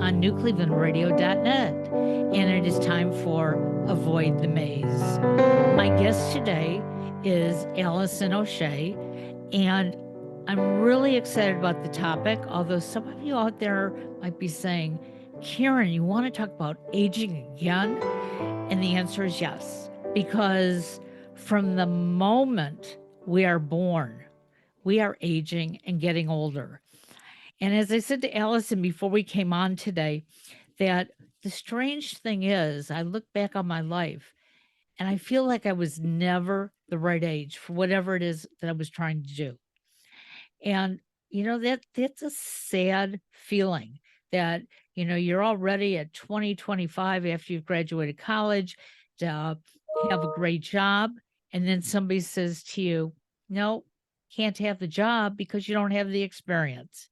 on newclevelandradio.net, and it is time for Avoid the Maze. My guest today is Allison O'Shea, and I'm really excited about the topic, although some of you out there might be saying, Karen, you want to talk about aging again? And the answer is yes, because from the moment we are born, we are aging and getting older. And as I said to Allison before we came on today, that the strange thing is, I look back on my life and I feel like I was never the right age for whatever it is that I was trying to do. And that's a sad feeling that you're already at 20, 25 after you've graduated college to have a great job, and then somebody says to you, no, can't have the job because you don't have the experience.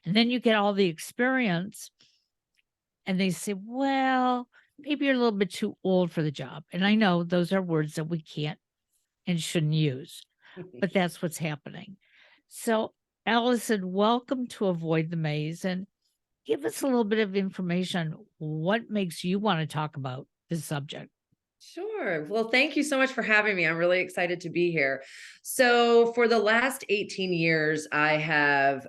And then you get all the experience and they say, well, maybe you're a little bit too old for the job. And I know those are words that we can't and shouldn't use, but that's what's happening. So, Allison, welcome to Avoid the Maze, and give us a little bit of information. What makes you want to talk about this subject? Sure. Well, thank you so much for having me. I'm really excited to be here. So, for the last 18 years, I have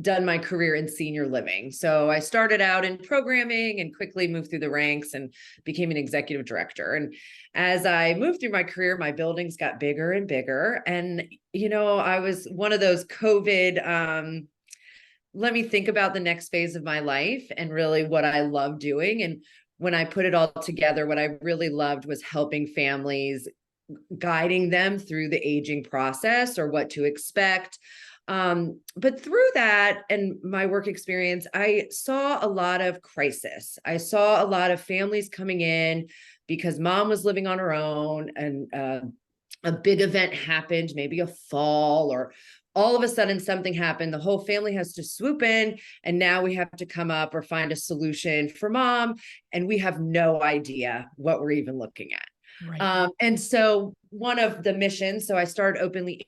done my career in senior living. So I started out in programming and quickly moved through the ranks and became an executive director. And as I moved through my career, my buildings got bigger and bigger. And, I was one of those COVID, let me think about the next phase of my life and really what I love doing. And when I put it all together, what I really loved was helping families, guiding them through the aging process or what to expect. But through that and my work experience, I saw a lot of crisis. I saw a lot of families coming in because mom was living on her own and a big event happened, maybe a fall, or all of a sudden something happened. The whole family has to swoop in, and now we have to come up or find a solution for mom, and we have no idea what we're even looking at. Right. And so one of the missions, so I started Openly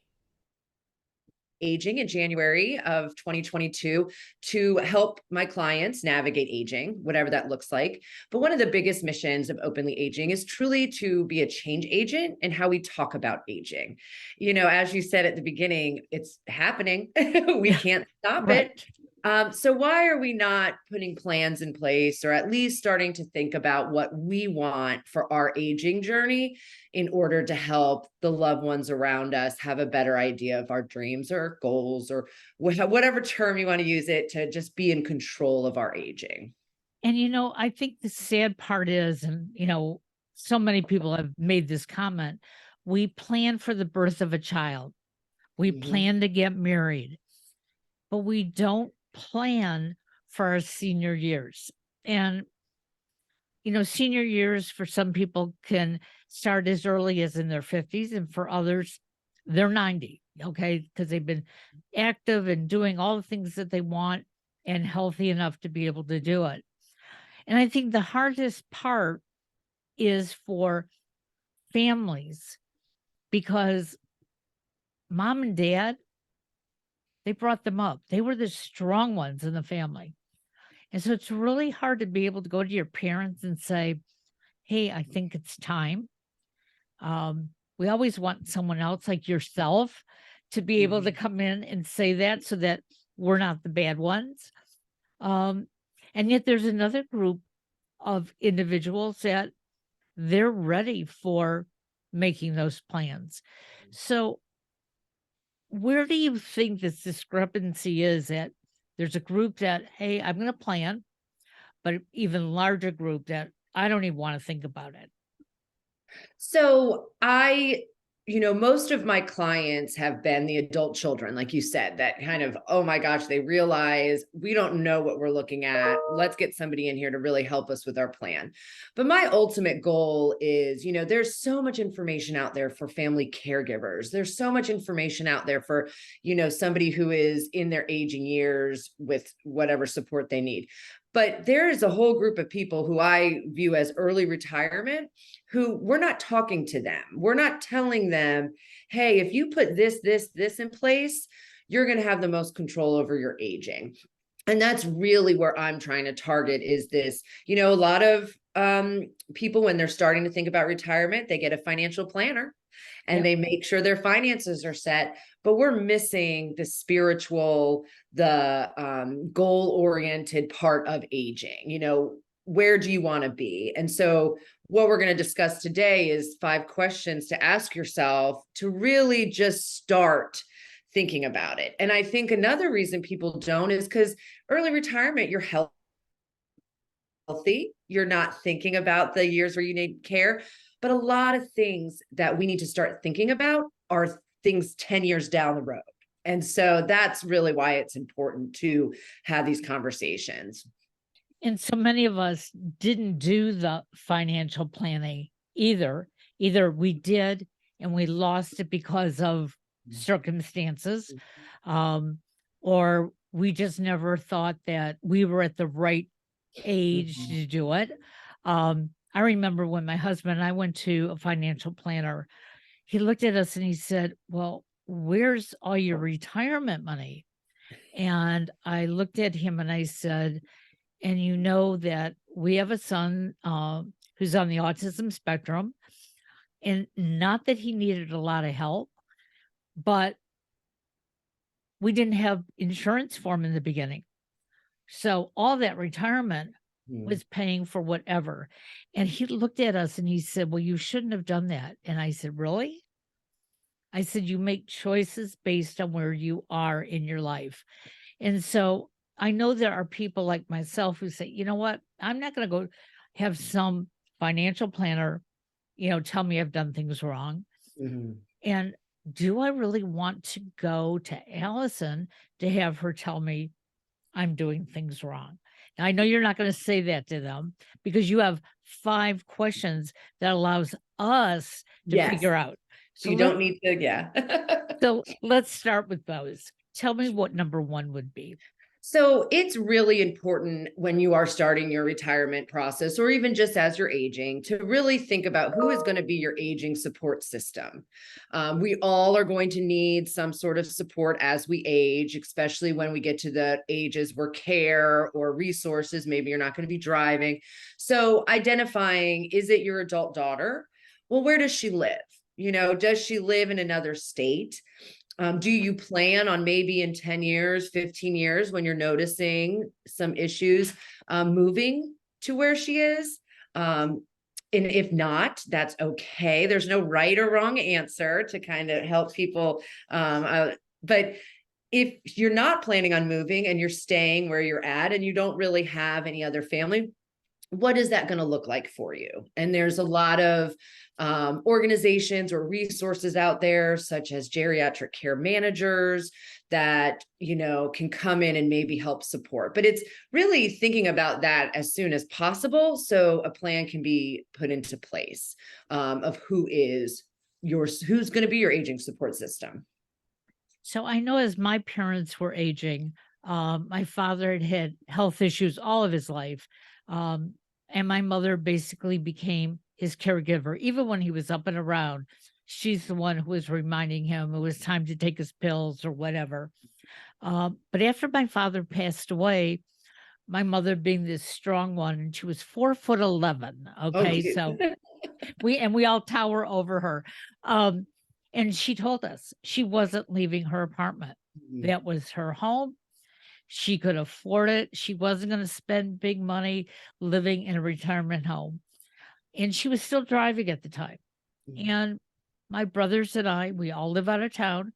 Aging in January of 2022 to help my clients navigate aging, whatever that looks like. But one of the biggest missions of Openly Aging is truly to be a change agent in how we talk about aging. As you said at the beginning, it's happening. We can't stop Right. it. So why are we not putting plans in place, or at least starting to think about what we want for our aging journey in order to help the loved ones around us have a better idea of our dreams or goals, or whatever term you want to use it, to just be in control of our aging? And I think the sad part is, and so many people have made this comment, we plan for the birth of a child. We plan to get married, but we don't plan for our senior years. And, senior years for some people can start as early as in their 50s, and for others, they're 90, okay, because they've been active and doing all the things that they want and healthy enough to be able to do it. And I think the hardest part is for families, because mom and dad, they brought them up. They were the strong ones in the family. And so it's really hard to be able to go to your parents and say, hey, I think it's time. We always want someone else like yourself to be able to come in and say that, so that we're not the bad ones. And yet there's another group of individuals that they're ready for making those plans. So where do you think this discrepancy is, that there's a group that, hey, I'm going to plan, but even larger group that I don't even want to think about it? So most of my clients have been the adult children, like you said, that kind of, oh my gosh, they realize we don't know what we're looking at. Let's get somebody in here to really help us with our plan. But my ultimate goal is, there's so much information out there for family caregivers. There's so much information out there for, somebody who is in their aging years with whatever support they need. But there is a whole group of people who I view as early retirement, who we're not talking to them. We're not telling them, hey, if you put this in place, you're going to have the most control over your aging. And that's really where I'm trying to target is this, a lot of people, when they're starting to think about retirement, they get a financial planner and Yep. they make sure their finances are set, but we're missing the spiritual, the goal oriented part of aging. Where do you want to be? And so what we're going to discuss today is 5 questions to ask yourself to really just start thinking about it. And I think another reason people don't is because early retirement, you're healthy, you're not thinking about the years where you need care. But a lot of things that we need to start thinking about are things 10 years down the road. And so that's really why it's important to have these conversations. And so many of us didn't do the financial planning either. Either we did and we lost it because of circumstances, or we just never thought that we were at the right age to do it. I remember when my husband and I went to a financial planner, he looked at us and he said, "Well, where's all your retirement money?" And I looked at him and I said, "And you know that we have a son who's on the autism spectrum, and not that he needed a lot of help, but we didn't have insurance for him in the beginning. So all that retirement was paying for whatever." And he looked at us and he said, "Well, you shouldn't have done that." And I said, "Really?" I said, "You make choices based on where you are in your life." And so I know there are people like myself who say, "You know what? I'm not going to go have some financial planner, tell me I've done things wrong." Mm-hmm. And do I really want to go to Allison to have her tell me I'm doing things wrong? Now, I know you're not going to say that to them because you have 5 questions that allows us to Yes. figure out. So You don't need to, yeah. so let's start with those. Tell me what number 1 would be. So it's really important when you are starting your retirement process, or even just as you're aging, to really think about who is going to be your aging support system. We all are going to need some sort of support as we age, especially when we get to the ages where care or resources, maybe you're not going to be driving. So identifying, is it your adult daughter? Well, where does she live? Does she live in another state? Do you plan on maybe in 10 years, 15 years, when you're noticing some issues, moving to where she is? And if not, that's okay. There's no right or wrong answer to kind of help people. But if you're not planning on moving and you're staying where you're at and you don't really have any other family, what is that going to look like for you? And there's a lot of organizations or resources out there, such as geriatric care managers that, can come in and maybe help support. But it's really thinking about that as soon as possible, so a plan can be put into place of who's going to be your aging support system. So I know as my parents were aging, my father had had health issues all of his life. And my mother basically became his caregiver. Even when he was up and around, she's the one who was reminding him it was time to take his pills or whatever. But after my father passed away, my mother being this strong one, and she was 4'11". Oh, Okay. geez. So we all tower over her. Um, and she told us she wasn't leaving her apartment. That was her home. She could afford it. She wasn't going to spend big money living in a retirement home. And she was still driving at the time. And my brothers and I, we all live out of town.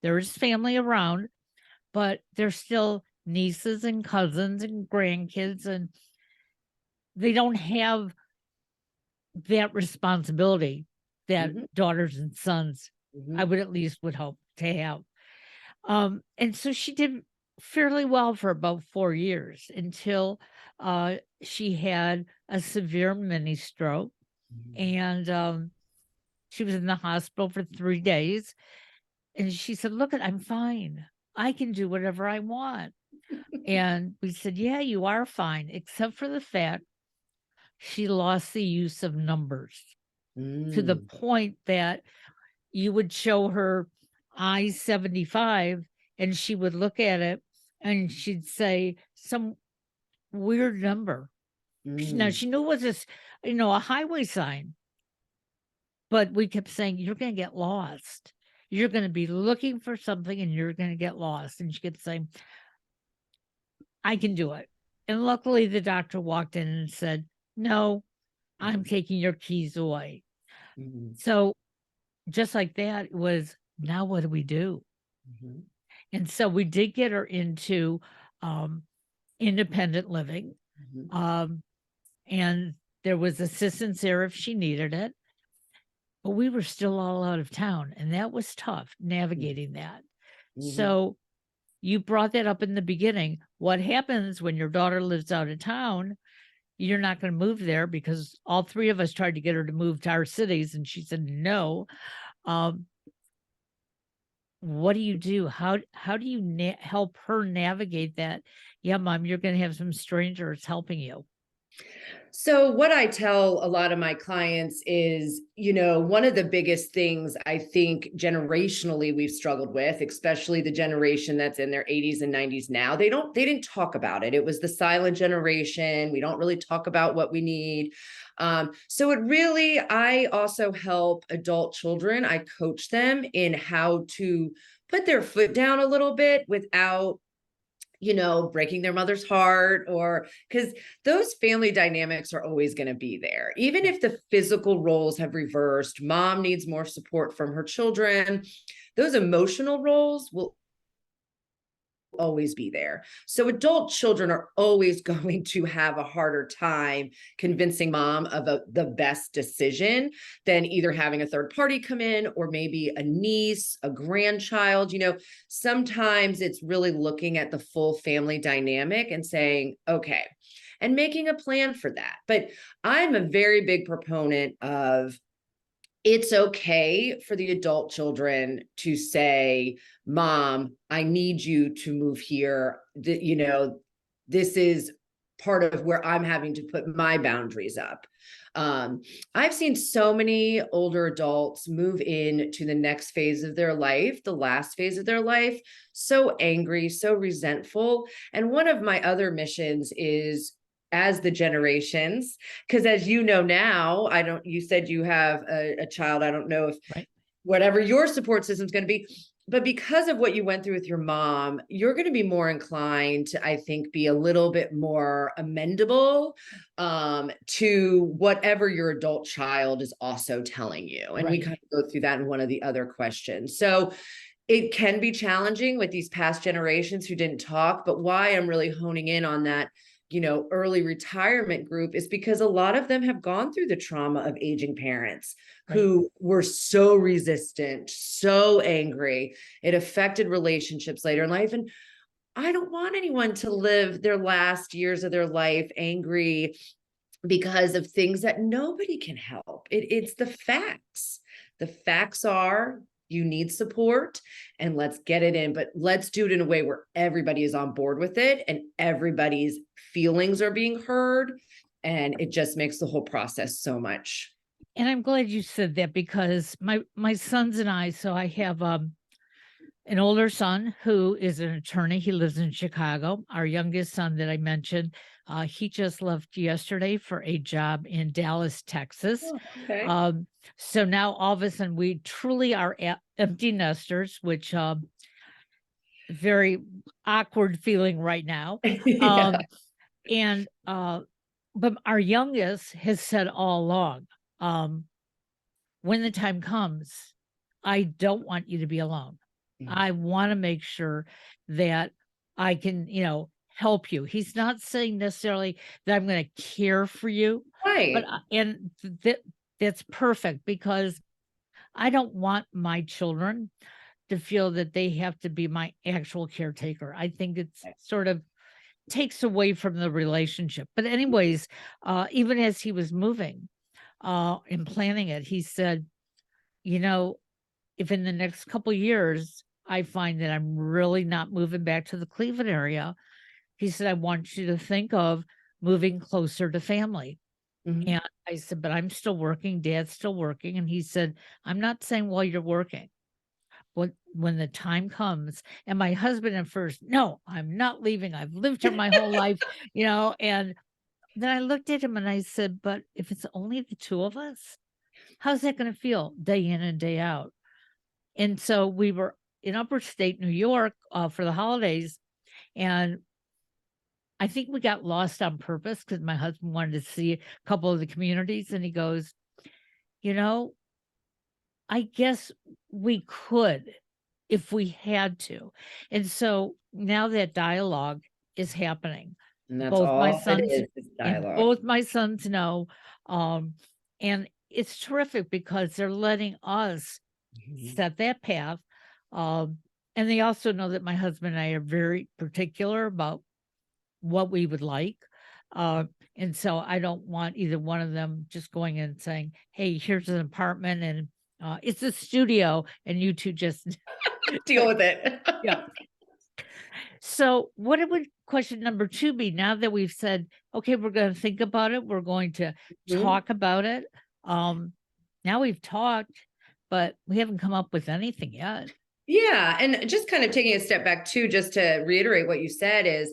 There is family around, but there's still nieces and cousins and grandkids, and they don't have that responsibility that daughters and sons, I would at least would hope to have. And so she did fairly well for about 4 years until she had a severe mini stroke, and she was in the hospital for 3 days. And she said, "Look, I'm fine. I can do whatever I want." And we said, "Yeah, you are fine, except for the fact she lost the use of numbers to the point that you would show her I-75 and she would look at it and she'd say some weird number. Now Mm, she knew it was this, a highway sign, but we kept saying, "You're gonna get lost. You're gonna be looking for something and you're gonna get lost." And she kept saying, "I can do it." And luckily the doctor walked in and said, "No, I'm taking your keys away." mhm, So just like that, it was, now what do we do? mhm, And so we did get her into um, independent living. mhm, Um, and there was assistance there if she needed it. But we were still all out of town, and that was tough navigating that. mhm. So you brought that up in the beginning. What happens when your daughter lives out of town? You're not going to move there because all three of us tried to get her to move to our cities, and she said no. Um, what do you do? How do you help her navigate that? Yeah, mom, you're going to have some strangers helping you. So, what I tell a lot of my clients is, one of the biggest things I think generationally we've struggled with, especially the generation that's in their 80s and 90s now, they didn't talk about it. It was the silent generation. We don't really talk about what we need. So, I also help adult children. I coach them in how to put their foot down a little bit without breaking their mother's heart, or because those family dynamics are always going to be there. Even if the physical roles have reversed, mom needs more support from her children, those emotional roles will always be there. So adult children are always going to have a harder time convincing mom of the best decision than either having a third party come in or maybe a niece, a grandchild. Sometimes it's really looking at the full family dynamic and saying, okay, and making a plan for that. But I'm a very big proponent of, it's okay for the adult children to say, mom, I need you to move here. This is part of where I'm having to put my boundaries up. I've seen so many older adults move in to the next phase of their life, the last phase of their life, so angry, so resentful. And one of my other missions is, as the generations, because as you know now, you said you have a child. I don't know if Right. whatever your support system is going to be, but because of what you went through with your mom, you're going to be more inclined to, I think, be a little bit more amendable to whatever your adult child is also telling you. And we Right. kind of go through that in one of the other questions. So it can be challenging with these past generations who didn't talk, but why I'm really honing in on that early retirement group is because a lot of them have gone through the trauma of aging parents Right. who were so resistant, so angry. It affected relationships later in life. And I don't want anyone to live their last years of their life angry because of things that nobody can help. It's the facts. The facts are, you need support, and let's get it in, but let's do it in a way where everybody is on board with it and everybody's feelings are being heard. And it just makes the whole process so much. And I'm glad you said that because my sons and I, so I have an older son who is an attorney. He lives in Chicago. Our youngest son that I mentioned, he just left yesterday for a job in Dallas, Texas. Oh, okay. Um, so now all of a sudden we truly are empty nesters, which very awkward feeling right now. Yeah. Um, and but our youngest has said all along, um, when the time comes, I don't want you to be alone. Mm. I want to make sure that I can, help you. He's not saying necessarily that I'm going to care for you, but Right. that's perfect because I don't want my children to feel that they have to be my actual caretaker. I think it's sort of takes away from the relationship. But anyways, even as he was moving and planning it, he said, you know, if in the next couple years I find that I'm really not moving back to the Cleveland area, he said, I want you to think of moving closer to family. Mhm. And I said, but I'm still working. Dad's still working. And he said, I'm not saying while you're working, when the time comes, and my husband at first, no, I'm not leaving. I've lived here my whole life, and then I looked at him and I said, but if it's only the two of us, how's that going to feel day in and day out? And so we were in upper state New York for the holidays, and I think we got lost on purpose because my husband wanted to see a couple of the communities, and he goes, you know, I guess we could if we had to. And so now that dialogue is happening. And that's Both my all it sons is and dialogue. both my sons know. And it's terrific because they're letting us set that path. And they also know that my husband and I are very particular about what we would like. And so I don't want either one of them just going in and saying, hey, here's an apartment and it's a studio and you two just Deal with it. yeah. So what would question number 2 be now that we've said, okay, we're going to think about it. We're going to talk about it. Now we've talked, but we haven't come up with anything yet. Yeah. And just kind of taking a step back too, just to reiterate what you said is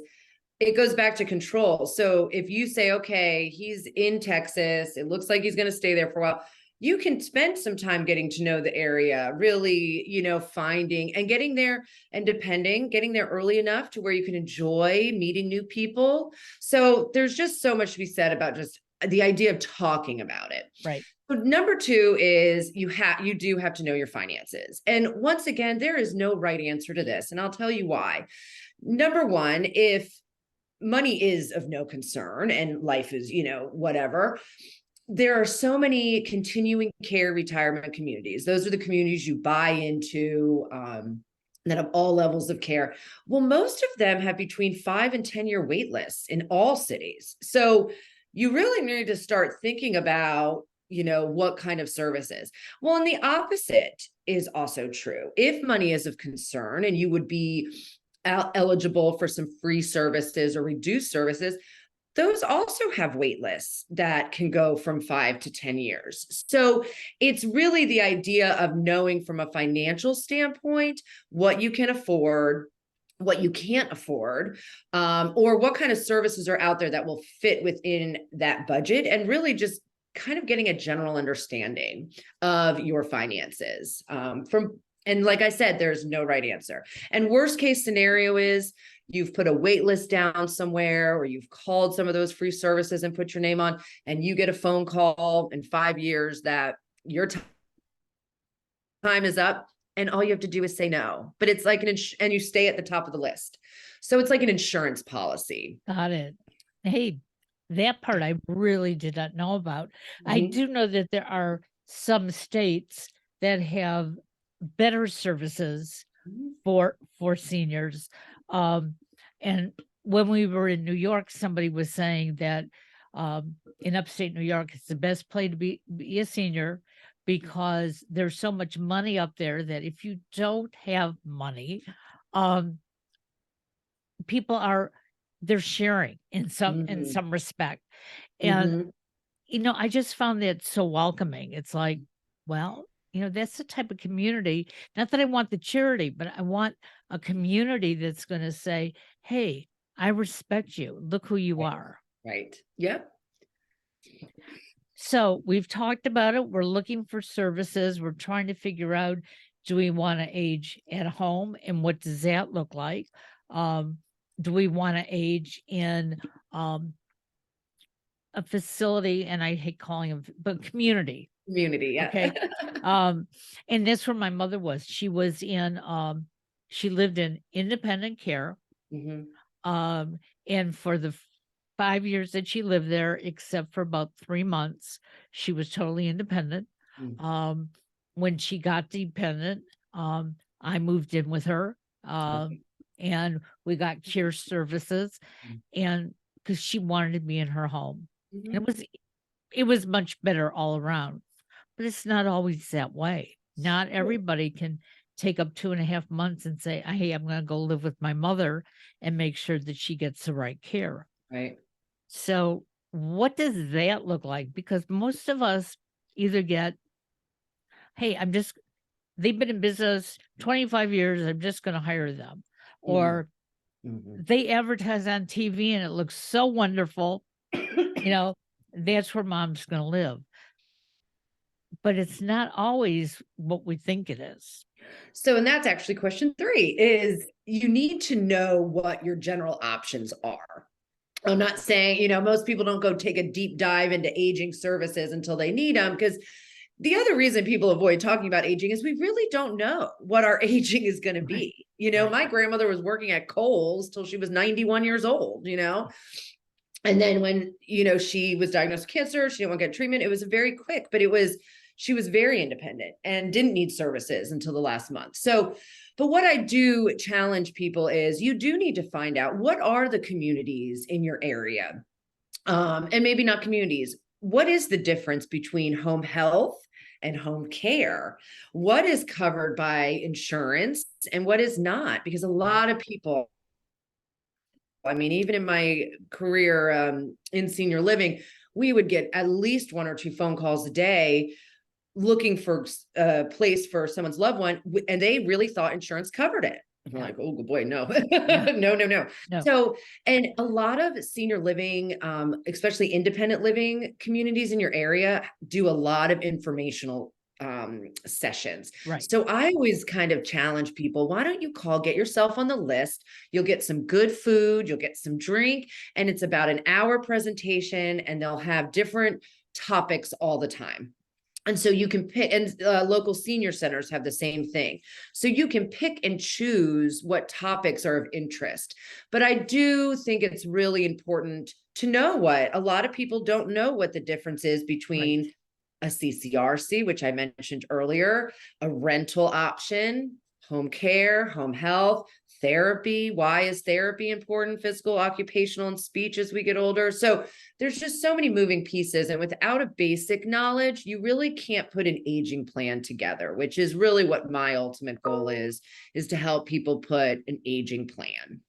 it goes back to control. So if you say, okay, he's in Texas, it looks like he's going to stay there for a while. You can spend some time getting to know the area, really, finding and getting there and getting there early enough to where you can enjoy meeting new people. So there's just so much to be said about just the idea of talking about it. Right. So number 2 is you do have to know your finances. And once again, there is no right answer to this. And I'll tell you why. Number 1, if money is of no concern and life is, whatever, there are so many continuing care retirement communities. Those are the communities you buy into that have all levels of care. Well, most of them have between 5 and 10-year wait lists in all cities. So you really need to start thinking about, what kind of services. Well, and the opposite is also true. If money is of concern and you would be eligible for some free services or reduced services, those also have wait lists that can go from 5 to 10 years. So it's really the idea of knowing from a financial standpoint what you can afford, what you can't afford, or what kind of services are out there that will fit within that budget, and really just kind of getting a general understanding of your finances. And like I said, there's no right answer. And worst case scenario is you've put a wait list down somewhere, or you've called some of those free services and put your name on, and you get a phone call in 5 years that your time is up, and all you have to do is say no. But it's like and you stay at the top of the list. So it's like an insurance policy. Got it. Hey, that part I really did not know about. I do know that there are some states that have better services for seniors. And when we were in New York, somebody was saying that in upstate New York, it's the best place to be a senior because there's so much money up there that if you don't have money, people they're sharing in some respect. And I just found that so welcoming. It's like, well, that's the type of community, not that I want the charity, but I want a community that's going to say, hey, I respect you. Look who you are. Right. Yep. So we've talked about it. We're looking for services. We're trying to figure out, do we want to age at home and what does that look like? Do we want to age in a facility, and I hate calling them, but community. Yeah. Okay. And that's where my mother was. She was she lived in independent care. And for the 5 years that she lived there, except for about 3 months, she was totally independent. When she got dependent, I moved in with her. And we got care services, and because she wanted to be in her home. And it was much better all around, but it's not always that way. Not everybody can take up 2.5 months and say, hey, I'm going to go live with my mother and make sure that she gets the right care. Right. So what does that look like? Because most of us either get, hey, they've been in business 25 years. I'm just going to hire them. Or they advertise on TV and it looks so wonderful. That's where mom's going to live. But it's not always what we think it is. So, and that's actually question 3 is you need to know what your general options are. I'm not saying, most people don't go take a deep dive into aging services until they need them, because the other reason people avoid talking about aging is we really don't know what our aging is going to be. My grandmother was working at Kohl's till she was 91 years old, and then when, she was diagnosed with cancer, she didn't want to get treatment. It was very quick, but she was very independent and didn't need services until the last month. So, but what I do challenge people is you do need to find out what are the communities in your area, and maybe not communities. What is the difference between home health and home care? What is covered by insurance and what is not? Because a lot of people, even in my career in senior living, we would get at least 1 or 2 phone calls a day looking for a place for someone's loved one, and they really thought insurance covered it. I'm like, oh boy, no. No. So, and a lot of senior living, especially independent living communities in your area, do a lot of informational sessions. Right. So I always kind of challenge people, why don't you get yourself on the list? You'll get some good food, you'll get some drink, and it's about an hour presentation, and they'll have different topics all the time. And so you can pick, and local senior centers have the same thing. So you can pick and choose what topics are of interest. But I do think it's really important to know what a lot of people don't know what the difference is between a CCRC, which I mentioned earlier, a rental option, home care, home health, therapy. Why is therapy important? Physical, occupational, and speech as we get older. So there's just so many moving pieces. And without a basic knowledge, you really can't put an aging plan together, which is really what my ultimate goal is to help people put an aging plan.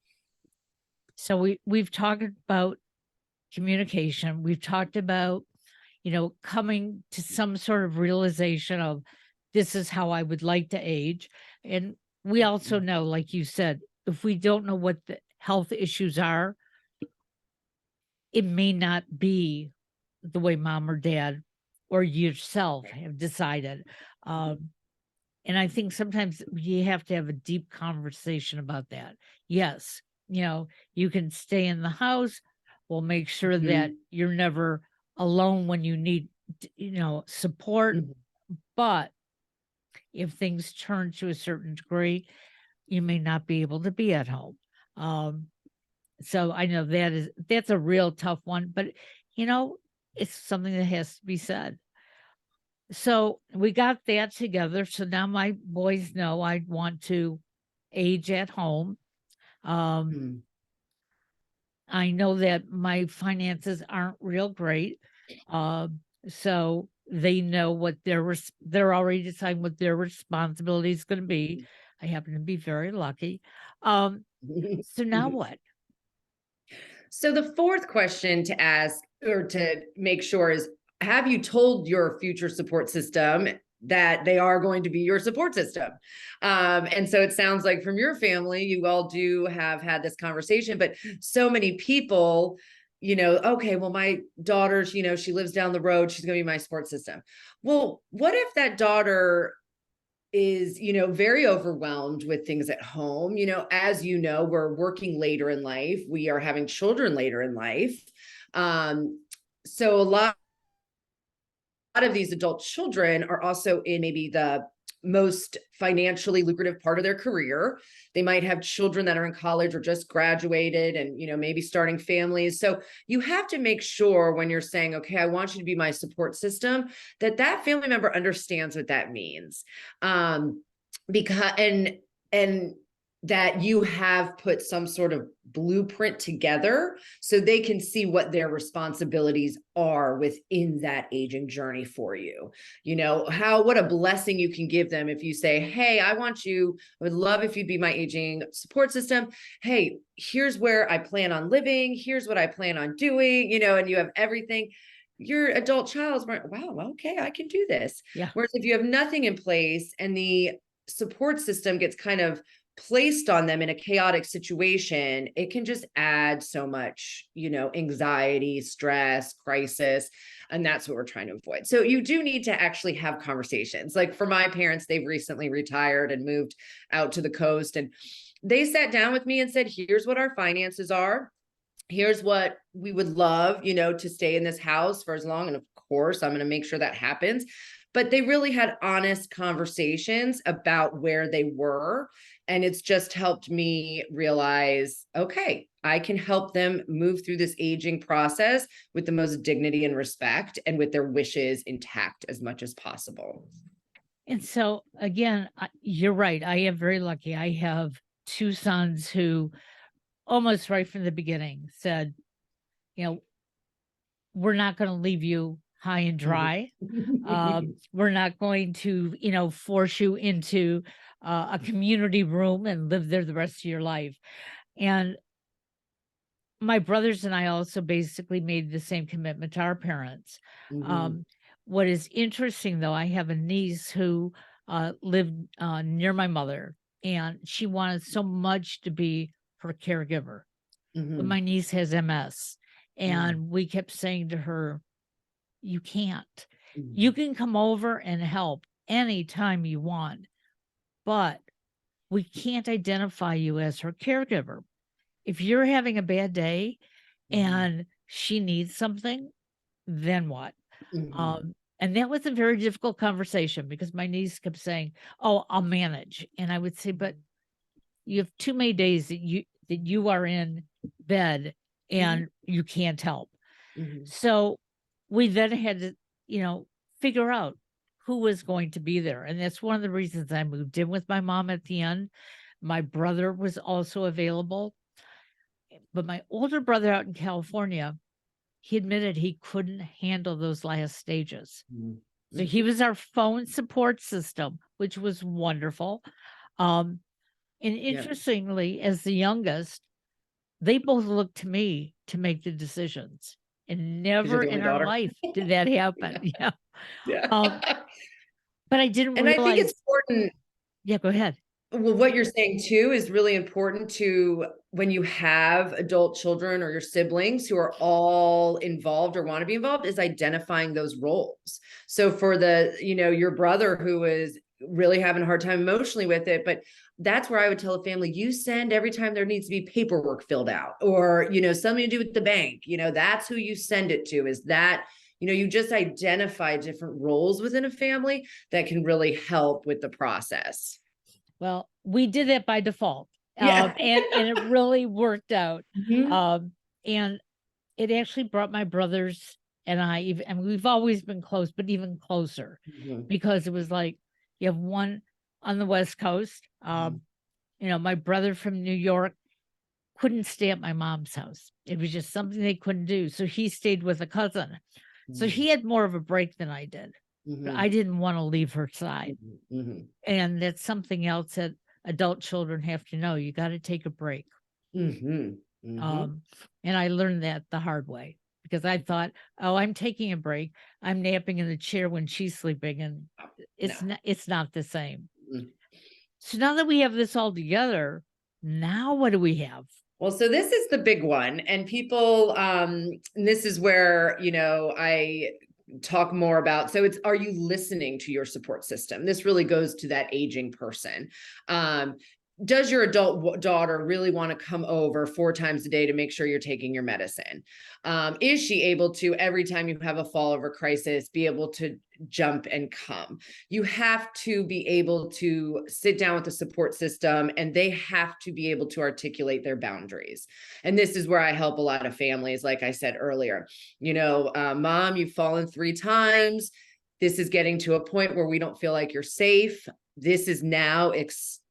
So we've talked about communication. We've talked about, coming to some sort of realization of this is how I would like to age. And we also know, like you said, if we don't know what the health issues are, it may not be the way mom or dad or yourself have decided. And I think sometimes you have to have a deep conversation about that. Yes, you can stay in the house. We'll make sure that you're never alone when you need, support. But if things turn to a certain degree, you may not be able to be at home. So I know that's a real tough one, but it's something that has to be said. So we got that together. So now my boys know I want to age at home. I know that my finances aren't real great. So they know what they're already deciding what their responsibility is going to be. I happen to be very lucky. So now what? So the fourth question to ask or to make sure is, have you told your future support system that they are going to be your support system? And so it sounds like from your family, you all do have had this conversation, but so many people, okay, well, my daughter, she lives down the road, she's going to be my support system. Well, what if that daughter is, very overwhelmed with things at home? As we're working later in life, we are having children later in life. So a lot of these adult children are also in maybe the most financially lucrative part of their career. They might have children that are in college or just graduated and, maybe starting families. So you have to make sure when you're saying, okay, I want you to be my support system, that family member understands what that means. Because, and that you have put some sort of blueprint together so they can see what their responsibilities are within that aging journey for you. What a blessing you can give them if you say, hey, I would love if you'd be my aging support system. Hey, here's where I plan on living. Here's what I plan on doing, and you have everything. your adult child's wow, okay, I can do this. Yeah. Whereas if you have nothing in place and the support system gets kind of placed on them in a chaotic situation, it can just add so much, anxiety, stress, crisis. And that's what we're trying to avoid. So you do need to actually have conversations. Like for my parents, they've recently retired and moved out to the coast. And they sat down with me and said, here's what our finances are. Here's what we would love, to stay in this house for as long. And of course, I'm going to make sure that happens. But they really had honest conversations about where they were. And it's just helped me realize, okay, I can help them move through this aging process with the most dignity and respect and with their wishes intact as much as possible. And so, again, you're right. I am very lucky. I have two sons who almost right from the beginning said, we're not going to leave you high and dry. We're not going to, force you into a community room and live there the rest of your life. And my brothers and I also basically made the same commitment to our parents. What is interesting, though, I have a niece who lived near my mother, and she wanted so much to be her caregiver. But my niece has MS, and we kept saying to her, you can't. You can come over and help anytime you want, but we can't identify you as her caregiver. If you're having a bad day and she needs something, then what? And that was a very difficult conversation because my niece kept saying, oh, I'll manage. And I would say, but you have too many days that you are in bed and you can't help. So we then had to, figure out who was going to be there. And that's one of the reasons I moved in with my mom at the end. My brother was also available. But my older brother out in California, he admitted he couldn't handle those last stages. So he was our phone support system, which was wonderful. And interestingly, as the youngest, they both looked to me to make the decisions. And never in our life did that happen. But I didn't realize. And I think it's important. Yeah, go ahead. Well, what you're saying too is really important to when you have adult children or your siblings who are all involved or want to be involved is identifying those roles. So for your brother who is really having a hard time emotionally with it, but that's where I would tell a family, you send every time there needs to be paperwork filled out or, something to do with the bank, that's who you send it to is that, you just identify different roles within a family that can really help with the process. Well, we did it by default. And it really worked out. And it actually brought my brothers and I, and we've always been close, but even closer because it was like you have one on the West Coast. My brother from New York couldn't stay at my mom's house. It was just something they couldn't do. So he stayed with a cousin. So he had more of a break than I did. But I didn't want to leave her side. And that's something else that adult children have to know. You got to take a break. And I learned that the hard way because I thought, oh, I'm taking a break. I'm napping in the chair when she's sleeping. And it's not the same. So now that we have this all together, now what do we have? Well, so this is the big one. And people, this is where, I talk more about. So are you listening to your support system? This really goes to that aging person. Does your adult daughter really want to come over 4 times a day to make sure you're taking your medicine? Is she able to, every time you have a fall or crisis, be able to jump and come? You have to be able to sit down with the support system and they have to be able to articulate their boundaries. And this is where I help a lot of families. Like I said earlier, mom, you've fallen 3 times. This is getting to a point where we don't feel like you're safe. This is now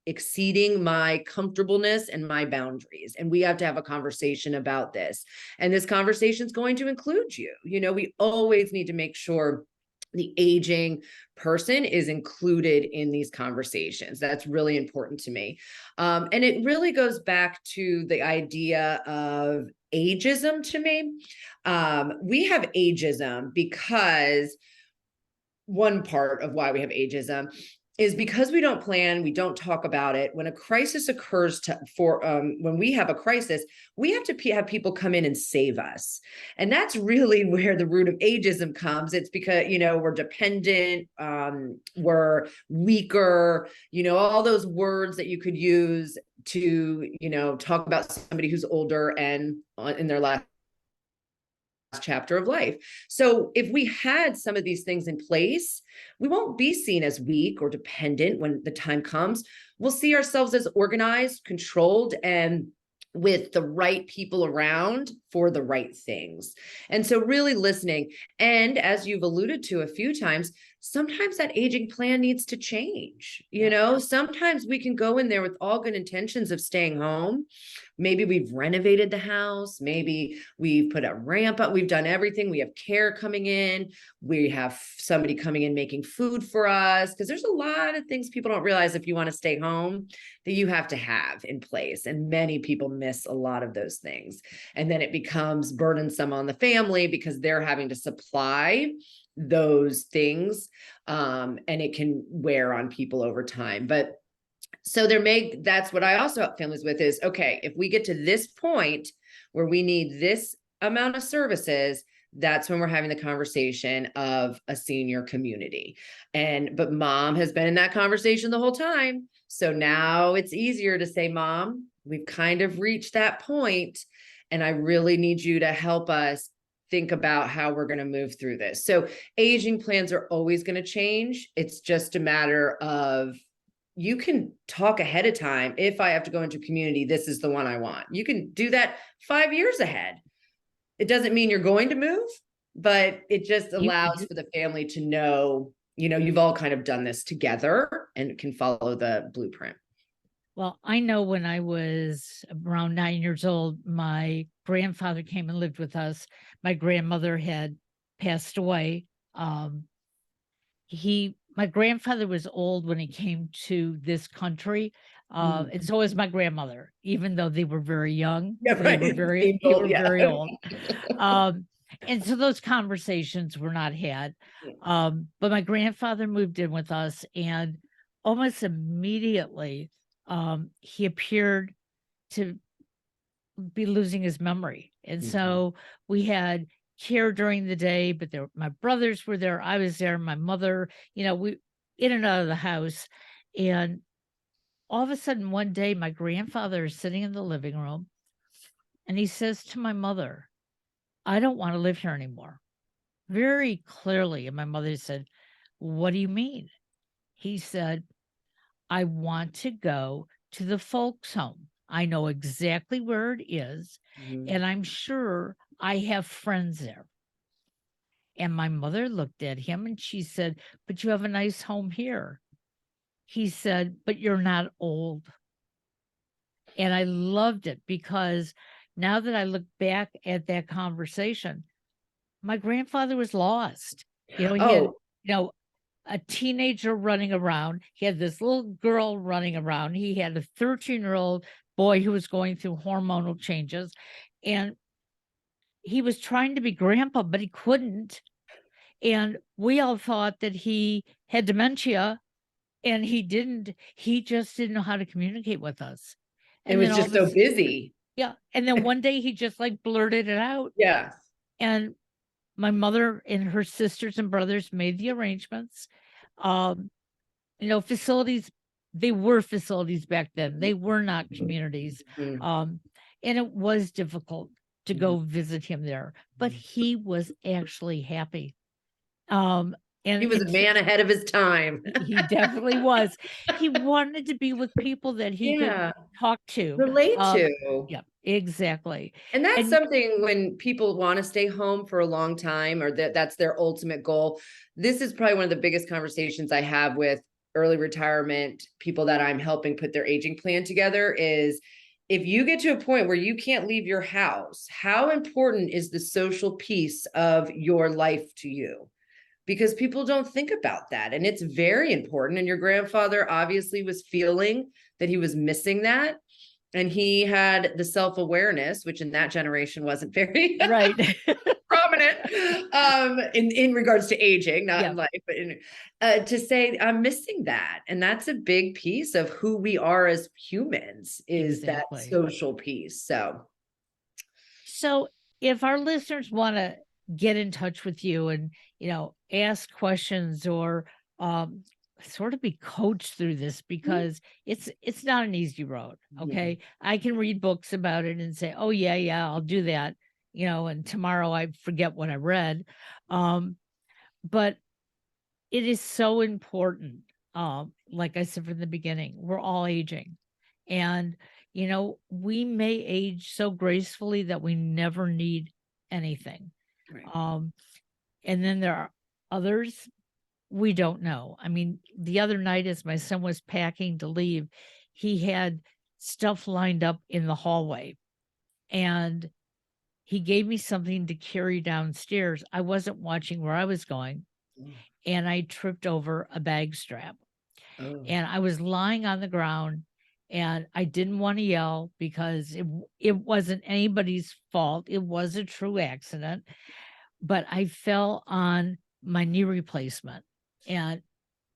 exceeding my comfortableness and my boundaries. And we have to have a conversation about this. And this conversation is going to include you. We always need to make sure the aging person is included in these conversations. That's really important to me. And it really goes back to the idea of ageism to me. We have ageism because one part of why we have ageism is because we don't plan, we don't talk about it. When a crisis occurs when we have a crisis, we have to have people come in and save us. And that's really where the root of ageism comes. It's because, we're dependent, we're weaker, all those words that you could use to, talk about somebody who's older and in their last chapter of life. So if we had some of these things in place, we won't be seen as weak or dependent when the time comes. We'll see ourselves as organized, controlled, and with the right people around for the right things. And so really listening. And as you've alluded to a few times, sometimes that aging plan needs to change. Sometimes we can go in there with all good intentions of staying home. Maybe we've renovated the house. Maybe we've put a ramp up. We've done everything. We have care coming in. We have somebody coming in making food for us. Because there's a lot of things people don't realize if you want to stay home that you have to have in place. And many people miss a lot of those things. And then it becomes burdensome on the family because they're having to supply those things. And it can wear on people over time. But so that's what I also help families with is, okay, if we get to this point where we need this amount of services, that's when we're having the conversation of a senior community. But mom has been in that conversation the whole time. So now it's easier to say, Mom, we've kind of reached that point, and I really need you to help us think about how we're going to move through this. So aging plans are always going to change. It's just a matter of, you can talk ahead of time. If I have to go into community, this is the one I want. You can do that 5 years ahead. It doesn't mean you're going to move, but it just allows for the family to know, you've all kind of done this together and can follow the blueprint. Well, I know when I was around 9 years old, my grandfather came and lived with us. My grandmother had passed away. My grandfather was old when he came to this country. And so was my grandmother, even though they were very young. Yeah, right. They were very old. And so those conversations were not had. But my grandfather moved in with us, and almost immediately, he appeared to be losing his memory. And so we had care during the day, but my brothers were there. I was there, my mother, we in and out of the house. And all of a sudden one day, my grandfather is sitting in the living room and he says to my mother, I don't want to live here anymore. Very clearly. And my mother said, what do you mean? He said, I want to go to the folks home. I know exactly where it is, and I'm sure I have friends there. And my mother looked at him and she said, but you have a nice home here. He said, but you're not old. And I loved it because now that I look back at that conversation, my grandfather was lost. He had, a teenager running around. He had this little girl running around. He had a 13-year-old boy who was going through hormonal changes. And he was trying to be grandpa, but he couldn't. And we all thought that he had dementia, and he didn't. He just didn't know how to communicate with us. And it was just so busy. Yeah. And then one day he just blurted it out. Yeah. And my mother and her sisters and brothers made the arrangements. Facilities, they were facilities back then. They were not communities. And it was difficult to go visit him there, but he was actually happy. And he was a man ahead of his time. He definitely was. He wanted to be with people that he could talk to. Relate to. Yeah, exactly. And that's something when people want to stay home for a long time, or that's their ultimate goal. This is probably one of the biggest conversations I have with early retirement people that I'm helping put their aging plan together is, if you get to a point where you can't leave your house, how important is the social piece of your life to you? because people don't think about that. And it's very important. And your grandfather obviously was feeling that he was missing that. And he had the self-awareness, which in that generation wasn't very right. prominent in regards to aging, not in life, but to say, I'm missing that. And that's a big piece of who we are as humans, is that social piece. So if our listeners want to get in touch with you and, ask questions or sort of be coached through this, because it's not an easy road. Okay. I can read books about it and say, oh yeah, I'll do that, and tomorrow I forget what I read. But it is so important. Like I said from the beginning, we're all aging, and we may age so gracefully that we never need anything. Right. And then there are others we don't know. I mean, the other night as my son was packing to leave, he had stuff lined up in the hallway, and he gave me something to carry downstairs. I wasn't watching where I was going, and I tripped over a bag strap. And I was lying on the ground, and I didn't want to yell because it wasn't anybody's fault. It was a true accident, but I fell on my knee replacement, and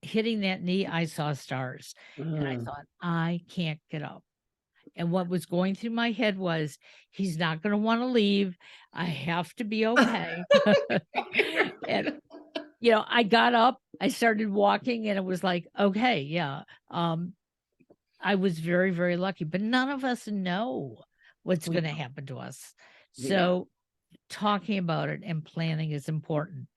hitting that knee, I saw stars. And I thought, I can't get up. And what was going through my head was, he's not going to want to leave. I have to be okay. And I got up, I started walking, and it was like, okay, yeah. I was very, very lucky, but none of us know what's going to happen to us. So talking about it and planning is important.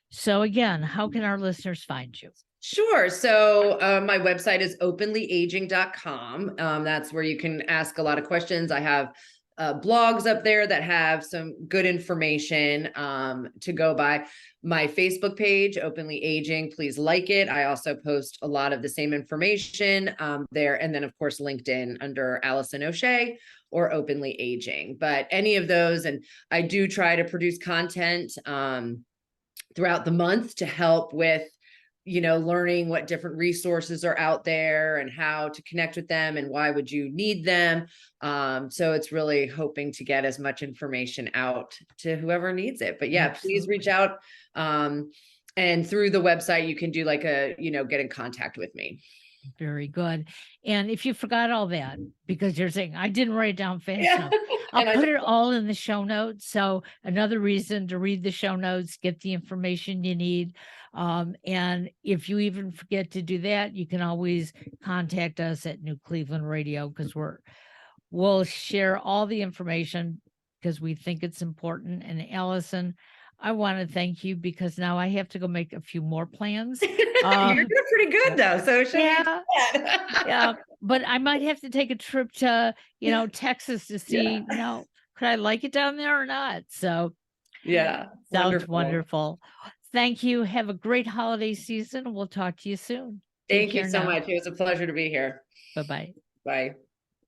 So again, how can our listeners find you? Sure. So my website is openlyaging.com. That's where you can ask a lot of questions. I have blogs up there that have some good information to go by. My Facebook page, Openly Aging, please like it. I also post a lot of the same information there. And then, of course, LinkedIn under Allison O'Shea or Openly Aging. But any of those, and I do try to produce content throughout the month to help with learning what different resources are out there and how to connect with them and why would you need them. So it's really hoping to get as much information out to whoever needs it. But yeah, please reach out. And through the website, you can do like get in contact with me. Very good. And if you forgot all that, because you're saying, I didn't write it down fast enough, I'll put it all in the show notes. So another reason to read the show notes, get the information you need. And if you even forget to do that, you can always contact us at New Cleveland Radio, because we'll share all the information because we think it's important. And Allison, I want to thank you, because now I have to go make a few more plans. You're doing pretty good though. So yeah, but I might have to take a trip to, Texas to see, could I like it down there or not? So yeah, sounds wonderful. Thank you. Have a great holiday season. We'll talk to you soon. Thank you so much. It was a pleasure to be here. Bye-bye. Bye.